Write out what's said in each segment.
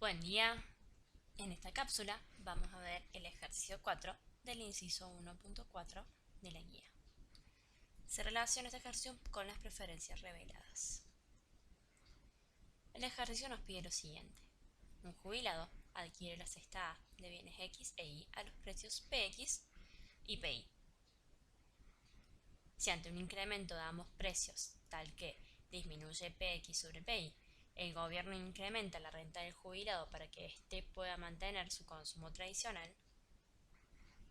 Buen día. En esta cápsula vamos a ver el ejercicio 4 del inciso 1.4 de la guía. Se relaciona este ejercicio con las preferencias reveladas. El ejercicio nos pide lo siguiente. Un jubilado adquiere la cesta A de bienes X e Y a los precios PX y PY. Si ante un incremento de ambos precios, tal que disminuye PX sobre PY, el gobierno incrementa la renta del jubilado para que éste pueda mantener su consumo tradicional,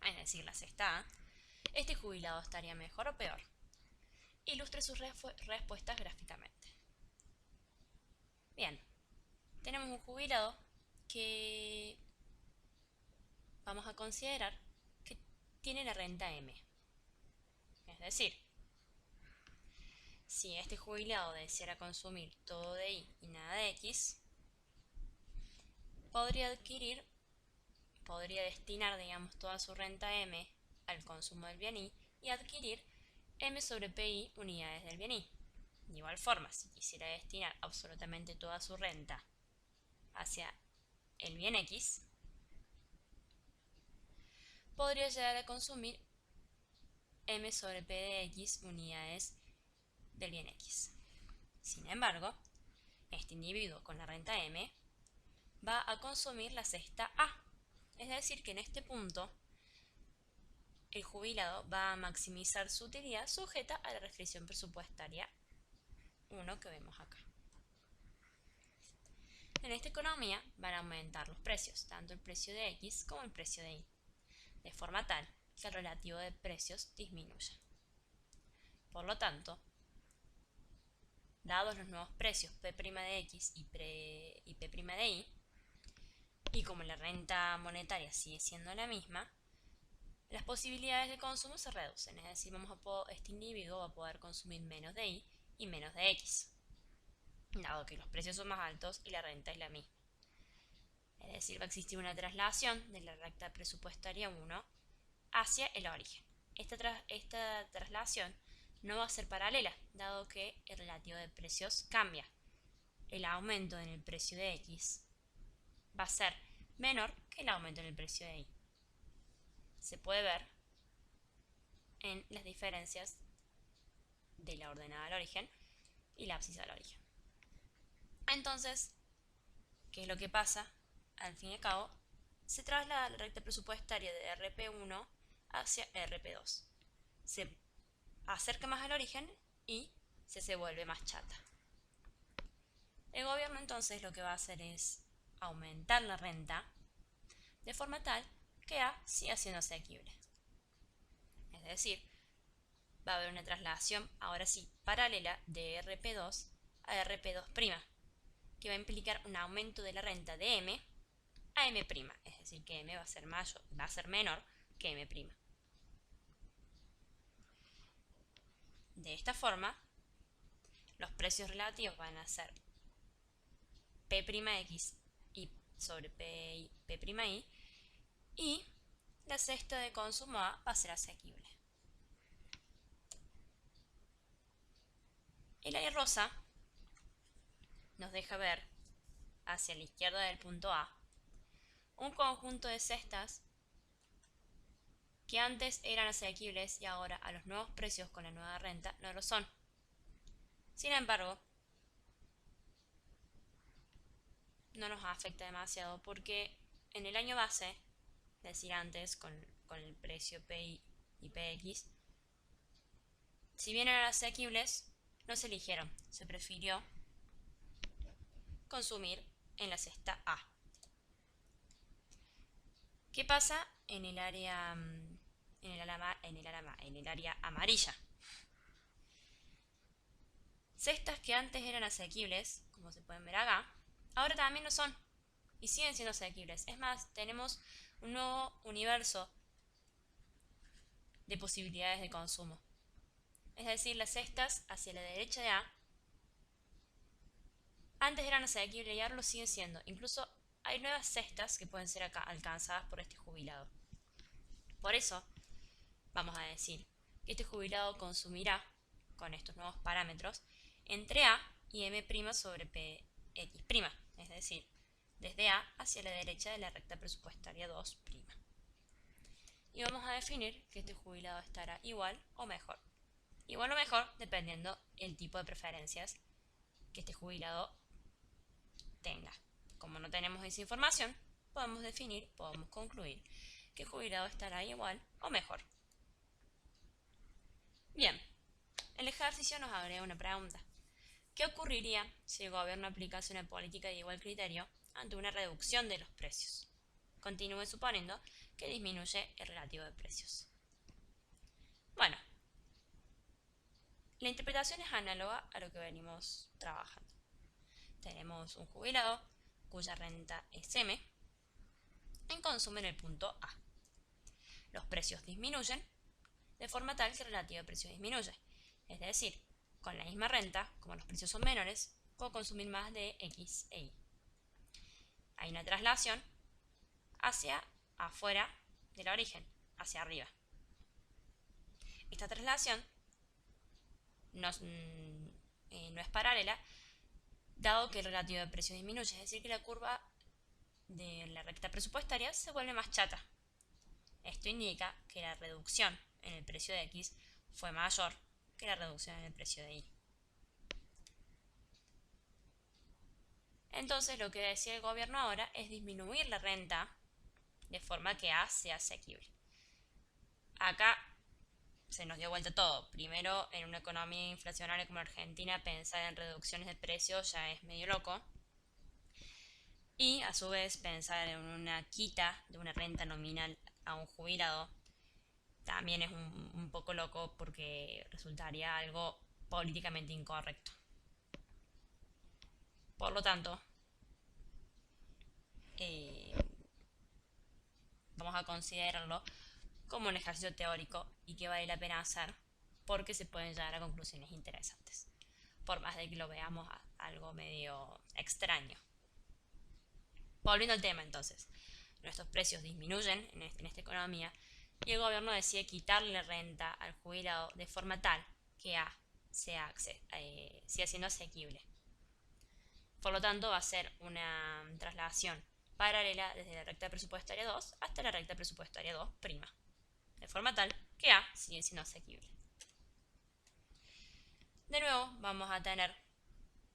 es decir, la cesta A, este jubilado estaría mejor o peor. Ilustre sus respuestas gráficamente. Bien, tenemos un jubilado que vamos a considerar que tiene la renta M. Es decir, si este jubilado deseara consumir todo de Y y nada de X, podría destinar, toda su renta M al consumo del bien Y y adquirir M sobre PI unidades del bien Y. De igual forma, si quisiera destinar absolutamente toda su renta hacia el bien X, podría llegar a consumir M sobre P de X unidades del bien X. Sin embargo, este individuo con la renta M va a consumir la cesta A. Es decir, que en este punto el jubilado va a maximizar su utilidad sujeta a la restricción presupuestaria 1 que vemos acá. En esta economía van a aumentar los precios, tanto el precio de X como el precio de Y, de forma tal que el relativo de precios disminuya. Por lo tanto, dados los nuevos precios P' de X y P' de Y, y como la renta monetaria sigue siendo la misma, las posibilidades de consumo se reducen, es decir, este individuo va a poder consumir menos de Y y menos de X, dado que los precios son más altos y la renta es la misma. Es decir, va a existir una traslación de la recta presupuestaria 1 hacia el origen. Esta traslación no va a ser paralela, dado que el relativo de precios cambia. El aumento en el precio de X va a ser menor que el aumento en el precio de Y. Se puede ver en las diferencias de la ordenada al origen y la abscisa al origen. Entonces, ¿qué es lo que pasa? Al fin y al cabo, se traslada la recta presupuestaria de RP1 hacia RP2. Se acerca más al origen y se vuelve más chata. El gobierno entonces lo que va a hacer es aumentar la renta de forma tal que A siga siendo asequible. Es decir, va a haber una traslación, ahora sí, paralela de RP2 a RP2', que va a implicar un aumento de la renta de M a M', es decir, que M va a ser menor que M'. De esta forma, los precios relativos van a ser P'X y sobre P'Y y la cesta de consumo A va a ser asequible. El área rosa nos deja ver hacia la izquierda del punto A un conjunto de cestas que antes eran asequibles y ahora a los nuevos precios con la nueva renta no lo son. Sin embargo, no nos afecta demasiado porque en el año base, es decir, antes con el precio PI y PX, si bien eran asequibles, no se eligieron, se prefirió consumir en la cesta A. ¿Qué pasa en el área amarilla? Cestas que antes eran asequibles, como se pueden ver acá, ahora también lo son y siguen siendo asequibles. Es más, tenemos un nuevo universo de posibilidades de consumo. Es decir, las cestas hacia la derecha de A antes eran asequibles y ahora lo siguen siendo. Incluso hay nuevas cestas que pueden ser alcanzadas por este jubilado. Por eso, vamos a decir que este jubilado consumirá, con estos nuevos parámetros, entre A y M' sobre PX'. Es decir, desde A hacia la derecha de la recta presupuestaria 2'. Y vamos a definir que este jubilado estará igual o mejor. Igual o mejor dependiendo el tipo de preferencias que este jubilado tenga. Como no tenemos esa información, podemos concluir que el jubilado estará igual o mejor. Bien, el ejercicio nos agrega una pregunta. ¿Qué ocurriría si el gobierno aplicase una política de igual criterio ante una reducción de los precios? Continúe suponiendo que disminuye el relativo de precios. Bueno, la interpretación es análoga a lo que venimos trabajando. Tenemos un jubilado cuya renta es M en consumo en el punto A. Los precios disminuyen de forma tal que el relativo de precios disminuye. Es decir, con la misma renta, como los precios son menores, puedo consumir más de X e Y. Hay una traslación hacia afuera del origen, hacia arriba. Esta traslación no es paralela, dado que el relativo de precios disminuye, es decir, que la curva de la recta presupuestaria se vuelve más chata. Esto indica que la reducción en el precio de X fue mayor que la reducción en el precio de Y. Entonces lo que decide el gobierno ahora es disminuir la renta de forma que A sea asequible. Acá se nos dio vuelta todo. Primero, en una economía inflacionaria como Argentina, pensar en reducciones de precios ya es medio loco. Y a su vez pensar en una quita de una renta nominal a un jubilado también es un poco loco porque resultaría algo políticamente incorrecto. Por lo tanto, vamos a considerarlo como un ejercicio teórico y que vale la pena hacer porque se pueden llegar a conclusiones interesantes, por más de que lo veamos algo medio extraño. Volviendo al tema entonces, nuestros precios disminuyen en esta economía y el gobierno decide quitarle la renta al jubilado de forma tal que A siga siendo asequible. Por lo tanto, va a ser una traslación paralela desde la recta presupuestaria 2 hasta la recta presupuestaria 2', de forma tal que A sigue siendo asequible. De nuevo, vamos a tener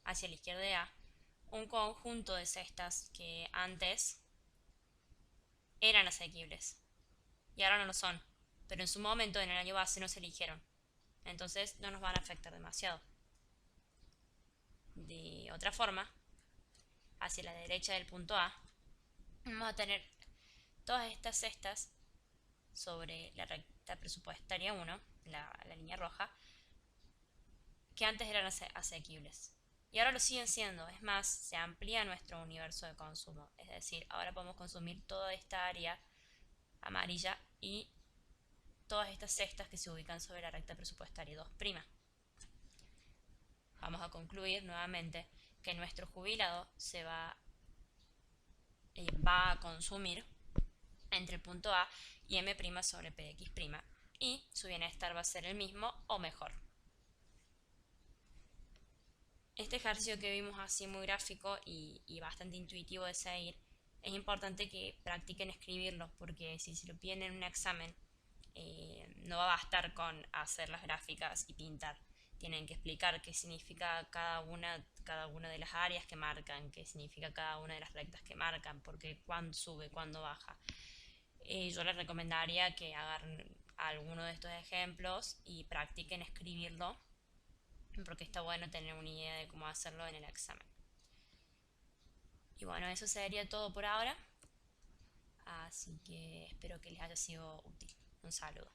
hacia la izquierda de A un conjunto de cestas que antes eran asequibles y ahora no lo son, pero en su momento, en el año base, no se eligieron, entonces no nos van a afectar demasiado. De otra forma, hacia la derecha del punto A, vamos a tener todas estas cestas sobre la recta presupuestaria 1, la línea roja, que antes eran asequibles. Y ahora lo siguen siendo, es más, se amplía nuestro universo de consumo. Es decir, ahora podemos consumir toda esta área amarilla y todas estas cestas que se ubican sobre la recta presupuestaria 2'. Vamos a concluir nuevamente que nuestro jubilado va a consumir entre el punto A y M' sobre P de X', y su bienestar va a ser el mismo o mejor. Este ejercicio que vimos así muy gráfico y bastante intuitivo de seguir, es importante que practiquen escribirlo, porque si se lo piden en un examen, no va a bastar con hacer las gráficas y pintar. Tienen que explicar qué significa cada una de las áreas que marcan, qué significa cada una de las rectas que marcan, porque cuándo sube, cuándo baja. Yo les recomendaría que hagan alguno de estos ejemplos y practiquen escribirlo, porque está bueno tener una idea de cómo hacerlo en el examen. Y bueno, eso sería todo por ahora, así que espero que les haya sido útil. Un saludo.